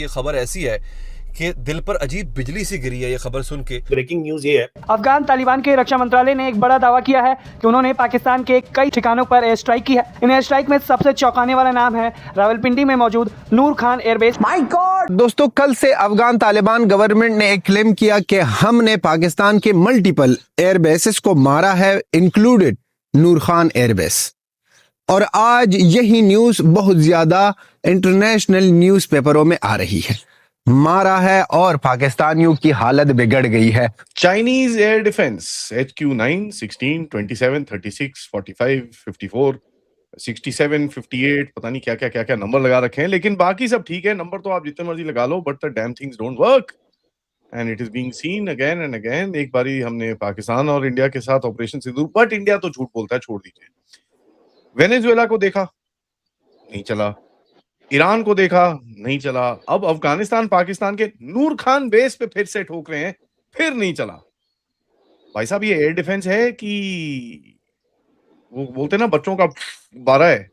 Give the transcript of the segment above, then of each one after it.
ये खबर ऐसी है कि दिल पर अजीब बिजली सी गिरी है ये खबर सुन के। ब्रेकिंग न्यूज ये है, अफगान तालिबान के रक्षा मंत्रालय ने एक बड़ा दावा किया है कि उन्होंने पाकिस्तान के कई ठिकानों पर एयर स्ट्राइक की है। इन एयर स्ट्राइक में सबसे चौंकाने वाला नाम है रावलपिंडी में मौजूद नूर खान एयरबेस। माय गॉड दोस्तों, कल से अफगान तालिबान गवर्नमेंट ने एक क्लेम किया कि हमने पाकिस्तान के मल्टीपल एयरबेसेस को मारा है, इंक्लूडेड नूर खान एयरबेस। और आज यही न्यूज बहुत ज्यादा इंटरनेशनल न्यूज़पेपरों में आ रही है। मारा है और पाकिस्तानियों की हालत बिगड़ गई है। चाइनीज एयर डिफेंस HQ-9 16 27 36 45 54 67 58 पता नहीं क्या क्या नंबर लगा रखे हैं, लेकिन बाकी सब ठीक है। नंबर तो आप जितने मर्जी लगा लो, but the damn things don't work and it is being seen again and again. एक बारी हमने पाकिस्तान और इंडिया के साथ ऑपरेशन सिंदूर, बट इंडिया तो झूठ बोलता है, छोड़ दीजिए। वेनेजुएला को देखा, नहीं चला। ईरान को देखा, नहीं चला। अब अफगानिस्तान पाकिस्तान के नूर खान बेस पे फिर से ठोक रहे हैं, फिर नहीं चला। भाई साहब, ये एयर डिफेंस है कि वो बोलते ना बच्चों का गुब्बारा है।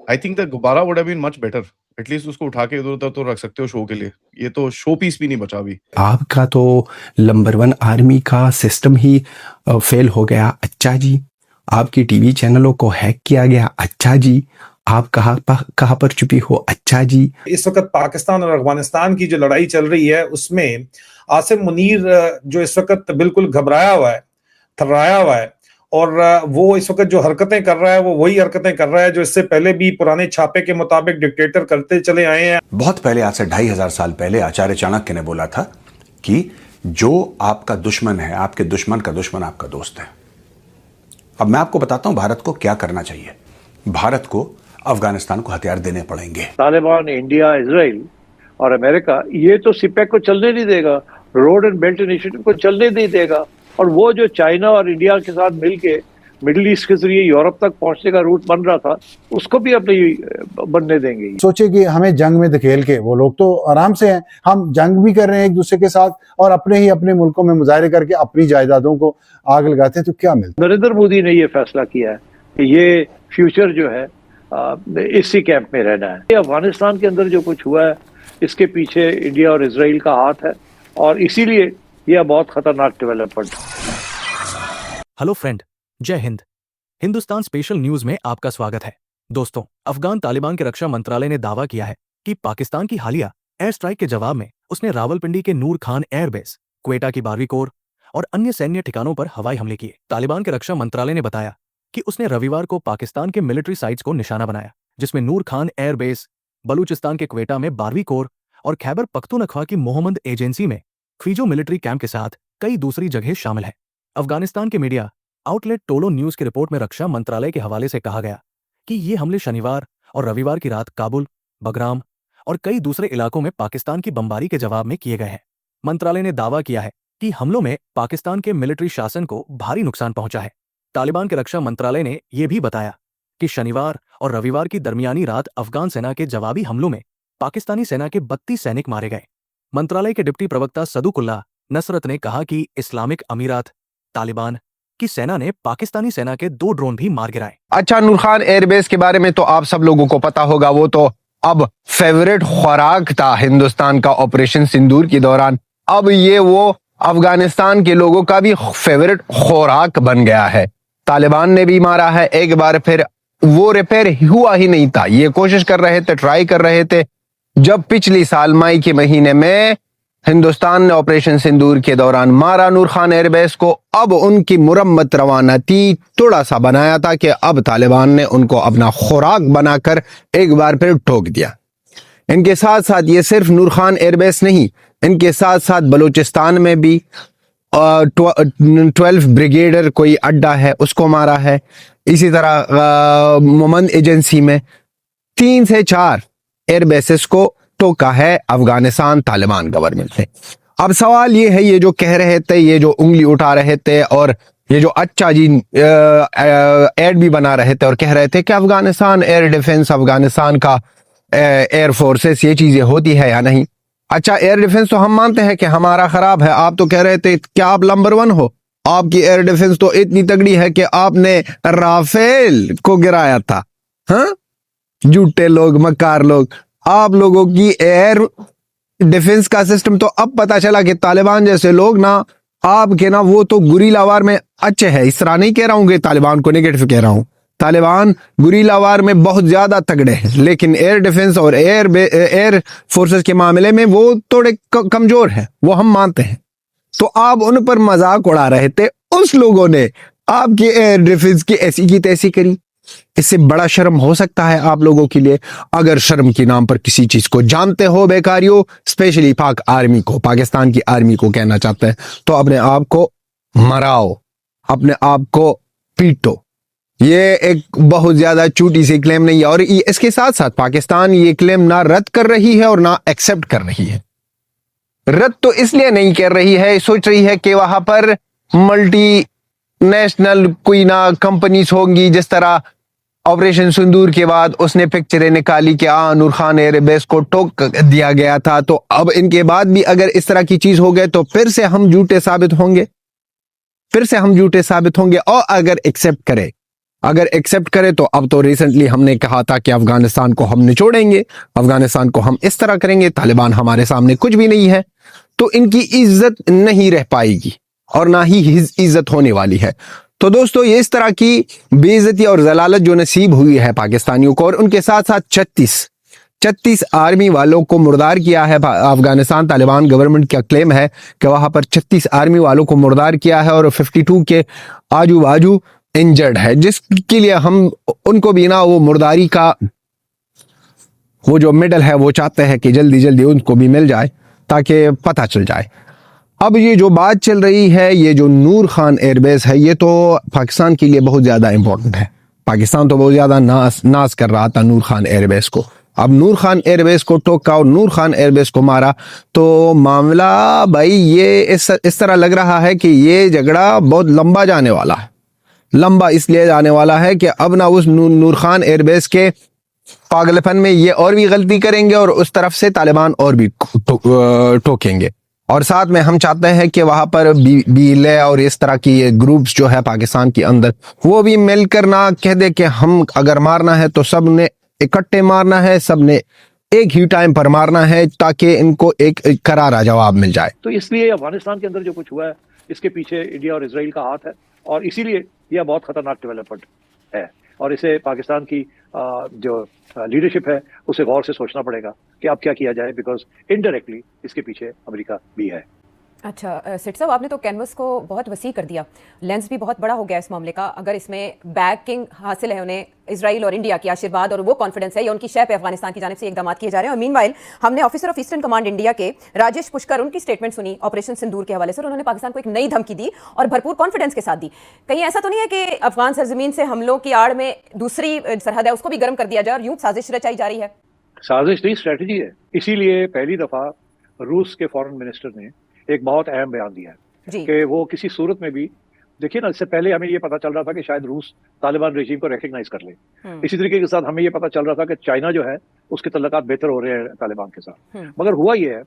आई थिंक द गुब्बारा would have been much better. At least उसको उठा के इधर उधर तो रख सकते हो शो के लिए। ये तो शो पीस भी नहीं बचा अभी। आपका तो नंबर 1 आर्मी का सिस्टम ही फेल हो गया। अच्छा जी, आपकी टीवी चैनलों को हैक किया गया। अच्छा जी, आप कहाँ पर छुपी हो। अच्छा जी, इस वक्त पाकिस्तान और अफगानिस्तान की जो लड़ाई चल रही है उसमें आसिम मुनीर जो इस वक्त बिल्कुल घबराया हुआ है, थर्राया हुआ है, और वो इस वक्त जो हरकतें कर रहा है वो वही हरकतें कर रहा है जो इससे पहले भी पुराने छापे के मुताबिक डिक्टेटर करते चले आए हैं। बहुत पहले, आज से 2500 साल पहले आचार्य चाणक्य ने बोला था कि जो आपका दुश्मन है, आपके दुश्मन का दुश्मन आपका दोस्त है। अब मैं आपको बताता हूं भारत को क्या करना चाहिए। भारत को अफगानिस्तान को हथियार देने पड़ेंगे। तालिबान, इंडिया, इजराइल और अमेरिका ये तो सिपेक को चलने नहीं देगा, रोड एंड बेल्ट इनिशिएटिव को चलने नहीं देगा, और वो जो चाइना और इंडिया के साथ मिलके मिडिल ईस्ट के जरिए यूरोप तक पहुंचने का रूट बन रहा था, उसको भी अब नहीं बनने देंगे। सोचे कि हमें जंग में धकेल के, वो लोग तो आराम से हैं, हम जंग भी कर रहे हैं एक दूसरे के साथ और अपने मुल्कों में मुजाहरे करके अपनी जायदादों को आग लगाते हैं, तो क्या मिलता है। नरेंद्र मोदी ने ये फैसला किया है कि ये फ्यूचर जो है इसी कैंप में रहना है। अफगानिस्तान के अंदर जो कुछ हुआ है इसके पीछे इंडिया और इजराइल का हाथ है, और इसीलिए यह बहुत खतरनाक डेवलपमेंट है। हेलो फ्रेंड, जय हिंद। हिंदुस्तान स्पेशल न्यूज में आपका स्वागत है। दोस्तों, अफगान तालिबान के रक्षा मंत्रालय ने दावा किया है कि पाकिस्तान की हालिया एयर स्ट्राइक के जवाब में उसने रावलपिंडी के नूर खान एयरबेस, क्वेटा की 12वीं कोर और अन्य सैन्य ठिकानों पर हवाई हमले किए। तालिबान के रक्षा मंत्रालय ने बताया कि उसने रविवार को पाकिस्तान के मिलिट्री साइट्स को निशाना बनाया, जिसमें नूर खान एयरबेस, बलूचिस्तान के क्वेटा में 12वीं कोर और खैबर पख्तूनख्वा की मोहम्मद एजेंसी में ख्वीजो मिलिट्री कैंप के साथ कई दूसरी जगह शामिल है। अफगानिस्तान के मीडिया आउटलेट टोलो न्यूज की रिपोर्ट में रक्षा मंत्रालय के हवाले से कहा गया कि ये हमले शनिवार और रविवार की रात काबुल, बगराम और कई दूसरे इलाकों में पाकिस्तान की बमबारी के जवाब में किए गए हैं। मंत्रालय ने दावा किया है कि हमलों में पाकिस्तान के मिलिट्री शासन को भारी नुकसान पहुंचा है। तालिबान के रक्षा मंत्रालय ने यह भी बताया कि शनिवार और रविवार की दरमियानी रात अफगान सेना के जवाबी हमलों में पाकिस्तानी सेना के 32 सैनिक मारे गए। मंत्रालय के डिप्टी प्रवक्ता सदुकुल्ला नसरत ने कहा कि इस्लामिक अमीरात तालिबान की सेना ने पाकिस्तानी सेना के 2 ड्रोन भी मार गिराए। अच्छा, नूर खान एयरबेस के बारे में तो आप सब लोगों को पता होगा, वो तो अब फेवरेट खुराक था हिंदुस्तान का ऑपरेशन सिंदूर के दौरान। अब ये वो अफगानिस्तान के लोगों का भी फेवरेट खुराक बन गया है। तालिबान ने भी मारा है एक बार, फिर वो रिपेयर हुआ ही नहीं था। ये कोशिश कर रहे थे, ट्राई कर रहे थे। जब पिछली साल मई के महीने में हिंदुस्तान ने ऑपरेशन सिंदूर के दौरान मारा नूर खान एयरबेस को, अब उनकी मुरम्मत रवाना थी, थोड़ा सा बनाया था कि अब तालिबान ने उनको अपना खुराक बनाकर एक बार फिर ठोक दिया। इनके साथ साथ ये सिर्फ नूर खान एयरबेस नहीं, इनके साथ साथ बलूचिस्तान में भी 12 ब्रिगेडर कोई अड्डा है उसको मारा है। इसी तरह मोहम्मद एजेंसी में 3 से 4 एयरबेसेस को टोका है अफगानिस्तान तालिबान गवर्नमेंट ने। अब सवाल ये है, ये जो कह रहे थे, ये जो उंगली उठा रहे थे और ये जो अच्छा जी एड भी बना रहे थे और कह रहे थे कि अफगानिस्तान एयर डिफेंस, अफगानिस्तान का एयर फोर्सेस, ये चीजें होती है या नहीं। अच्छा, एयर डिफेंस तो हम मानते हैं कि हमारा खराब है। आप तो कह रहे थे क्या आप नंबर 1 हो? आपकी एयर डिफेंस तो इतनी तगड़ी है कि आपने राफेल को गिराया था। हाँ, झूठे लोग, मक्कार लोग। आप लोगों की एयर डिफेंस का सिस्टम, तो अब पता चला कि तालिबान जैसे लोग ना, आपके ना वो तो गुरीला वार में अच्छे है। इस तरह नहीं कह रहा हूं कि तालिबान को नेगेटिव कह रहा हूं, तालिबान गुरीला वार में बहुत ज्यादा तगड़े हैं, लेकिन एयर डिफेंस और एयर फोर्सेस के मामले में वो थोड़े कमजोर है, वो हम मानते हैं। तो आप उन पर मजाक उड़ा रहे थे, उस लोगों ने आपकी एयर डिफेंस की ऐसी की तैसी करी। इससे बड़ा शर्म हो सकता है आप लोगों के लिए? अगर शर्म के नाम पर किसी चीज को जानते हो बेकारियों, स्पेशली पाक आर्मी को, पाकिस्तान की आर्मी को कहना चाहते हैं, तो अपने आप को मराओ, अपने आप को पीटो। ये एक बहुत ज्यादा छोटी सी क्लेम नहीं है, और इसके साथ साथ पाकिस्तान ये क्लेम ना रद्द कर रही है और ना एक्सेप्ट कर रही है। रद्द तो इसलिए नहीं कर रही है, सोच रही है कि वहां पर मल्टी नेशनल कोई ना कंपनीज होंगी, जिस तरह ऑपरेशन सिंदूर के बाद उसने पिक्चरें निकाली कि नूर खान एयरबेस को टोक दिया गया था, तो अब इनके बाद भी अगर इस तरह की चीज हो गए तो फिर से हम झूठे साबित होंगे, फिर से हम झूठे साबित होंगे। और अगर एक्सेप्ट करे तो अब तो रिसेंटली हमने कहा था कि अफगानिस्तान को हम निचोड़ेंगे, अफगानिस्तान को हम इस तरह करेंगे, तालिबान हमारे सामने कुछ भी नहीं है, तो इनकी इज्जत नहीं रह पाएगी और ना ही इज्जत होने वाली है। तो दोस्तों, ये इस तरह की बेइज्जती और जलालत जो नसीब हुई है पाकिस्तानियों को, और उनके साथ साथ 36 आर्मी वालों को मुर्दार किया है अफगानिस्तान। तालिबान गवर्नमेंट का क्लेम है कि वहां पर 36 आर्मी वालों को मुर्दार किया है और 52 के आजू बाजू इंजर्ड है, जिसके लिए हम उनको भी ना वो मुर्दारी का वो जो मेडल है वो चाहते हैं कि जल्दी जल्दी उनको भी मिल जाए ताकि पता चल जाए। अब ये जो बात चल रही है, ये जो नूर खान एयरबेस है, ये तो पाकिस्तान के लिए बहुत ज्यादा इंपॉर्टेंट है। पाकिस्तान तो बहुत ज्यादा नाज कर रहा था नूर खान एयरबेस को। अब नूर खान एयरबेस को टोका और नूर खान एयरबेस को मारा, तो मामला भाई ये इस तरह लग रहा है कि ये झगड़ा बहुत लंबा जाने वाला है। लंबा इसलिए जाने वाला है कि अब ना उस नूर खान एयरबेस के पागलपन में ये और भी गलती करेंगे और उस तरफ से तालिबान और भी टोकेंगे। और साथ में हम चाहते हैं कि वहां पर बीले और इस तरह की ये ग्रुप्स जो है पाकिस्तान के अंदर, वो भी मिलकर ना कह दे कि हम अगर मारना है तो सब ने इकट्ठे मारना है, सब ने एक ही टाइम पर मारना है, ताकि इनको एक करारा जवाब मिल जाए। तो इसलिए अफगानिस्तान के अंदर जो कुछ हुआ है, इसके पीछे इंडिया और इजराइल का हाथ है, और इसीलिए यह बहुत खतरनाक डेवलपमेंट है, और इसे पाकिस्तान की जो लीडरशिप है उसे गौर से सोचना पड़ेगा कि अब क्या किया जाए, बिकॉज इनडायरेक्टली इसके पीछे अमेरिका भी है। अच्छा सेठ साहब, आपने तो कैनवस को बहुत वसी कर दिया, लेंस भी बहुत बड़ा हो गया इस मामले का। अगर इसमें बैकिंग हासिल है उन्हें इजराइल और इंडिया की आशीर्वाद और वो कॉन्फिडेंस है, या उनकी शय पे अफगानिस्तान की जानिब से इकदाम किए जा रहे हैं। और मीनवाइल हमने officer of eastern command India के राजेश पुष्कर, उनकी स्टेटमेंट सुनी ऑपरेशन सिंदूर के हवाले से। उन्होंने पाकिस्तान को एक नई धमकी दी और भरपूर कॉन्फिडेंस के साथ दी। कहीं ऐसा तो नहीं है कि अफगान सरजमीन से हमलों की आड़ में दूसरी सरहद है उसको भी गर्म कर दिया जाए और यूं साजिश रचाई जा रही है? साजिश नहीं, स्ट्रेटजी है। इसीलिए पहली दफा रूस के फॉरेन मिनिस्टर ने एक बहुत अहम बयान दिया है कि वो किसी सूरत में भी, देखिए ना, इससे पहले हमें ये पता चल रहा था कि शायद रूस तालिबान रेजिम को रिकग्नाइज कर ले। इसी तरीके के साथ हमें ये पता चल रहा था कि चाइना जो है उसके तल्लुकात बेहतर हो रहे हैं तालिबान के साथ। मगर हुआ ये है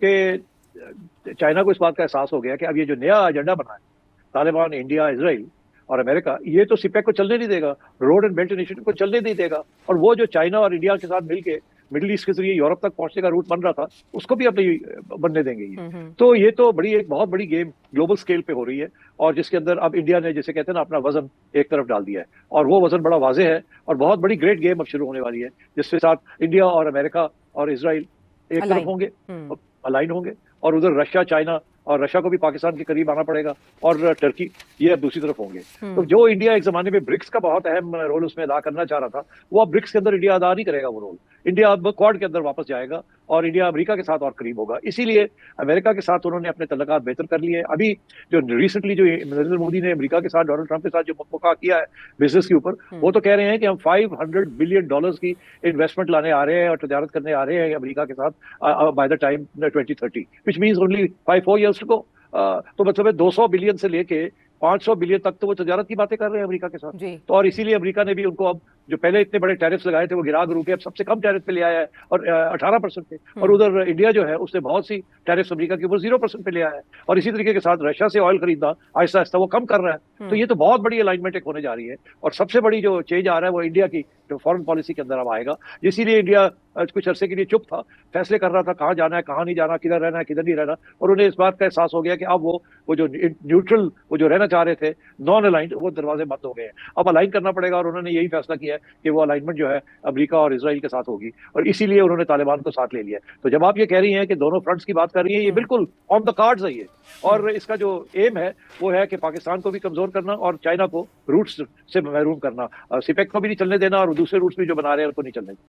कि चाइना को इस बात का एहसास हो गया कि अब ये जो नया एजेंडा बना है तालिबान, इंडिया, इजराइल और अमेरिका, ये तो सिपेक को चलने नहीं देगा, रोड एंड बेल्ट इनिशिएटिव को चलने नहीं देगा, और वो जो चाइना और इंडिया के साथ मिलके मिडिल ईस्ट के जरिए यूरोप तक पहुंचने का रूट बन रहा था, उसको भी अब नहीं बनने देंगे ये। तो ये तो एक बहुत बड़ी गेम ग्लोबल स्केल पे हो रही है, और जिसके अंदर अब इंडिया ने, जैसे कहते हैं ना, अपना वजन एक तरफ डाल दिया है, और वो वजन बड़ा वाजे है, और बहुत बड़ी ग्रेट गेम अब शुरू होने वाली है, जिसके साथ इंडिया और अमेरिका और इजराइल एक तरफ होंगे, अलाइन होंगे, और उधर रशिया, चाइना, और रशिया को भी पाकिस्तान के करीब आना पड़ेगा, और टर्की, ये अब दूसरी तरफ होंगे। तो जो इंडिया एक जमाने में ब्रिक्स का बहुत अहम रोल उसमें अदा करना चाह रहा था, वो अब ब्रिक्स के अंदर इंडिया अदा नहीं करेगा वो रोल। इंडिया अब क्वाड के अंदर वापस जाएगा और इंडिया अमेरिका के साथ और करीब होगा। इसीलिए अमेरिका के साथ उन्होंने अपने तल्लुकात बेहतर कर लिए। अभी जो रिसेंटली जो नरेंद्र मोदी ने अमेरिका के साथ, डोनाल्ड ट्रंप के साथ जो मुकाबला किया है बिजनेस के ऊपर, वो तो कह रहे हैं कि हम $500 बिलियन की इन्वेस्टमेंट लाने आ रहे हैं और तजारत करने आ रहे हैं अमेरिका के साथ by the time 2030, which means only 5-4 years को। तो मतलब 200 बिलियन से लेके 500 बिलियन तक तो वो तजारत की बातें कर रहे हैं अमेरिका के साथ। जी। तो और इसीलिए अमेरिका ने भी उनको अब जो पहले इतने बड़े टैरिफ्स लगाए थे वो गिरा गिरू के अब सबसे कम टैरिफ पे ले आया है, और 18% पे। और उधर इंडिया जो है उसने बहुत सी टैरिफ्स अमेरिका के ऊपर 0% पे ले आया है, और इसी तरीके के साथ रशिया से ऑयल खरीदना आहिस्ता आहिस्ता वो कम कर रहा है। तो ये तो बहुत बड़ी अलाइनमेंट एक होने जा रही है, और सबसे बड़ी जो चेंज आ रहा है वो इंडिया की जो फॉरेन पॉलिसी के अंदर अब आएगा। इसीलिए इंडिया कुछ अरसे के लिए चुप था, फैसले कर रहा था कहाँ जाना है कहाँ नहीं जाना, किधर रहना है किधर नहीं रहना, और उन्हें इस बात का एहसास हो गया कि अब वो जो न्यूट्रल वो जो रहना चाह रहे थे, नॉन अलाइंड, वो दरवाजे बंद हो गए हैं। अब अलाइन करना पड़ेगा, और उन्होंने यही फैसला किया है कि वो अलाइनमेंट जो है अमेरिका और इजराइल के साथ होगी, और इसीलिए उन्होंने तालिबान को साथ ले लिया। तो जब आप ये कह रही हैं कि दोनों फ्रंट्स की बात कर रही हैं, ये बिल्कुल ऑन द कार्ड्स है ये, और इसका जो एम है वो है कि पाकिस्तान को भी कमजोर करना और चाइना को रूट्स से महरूम करना, सिपेक को भी नहीं चलने देना, और दूसरे रूट्स भी जो बना रहे हैं उनको नहीं चलने देना।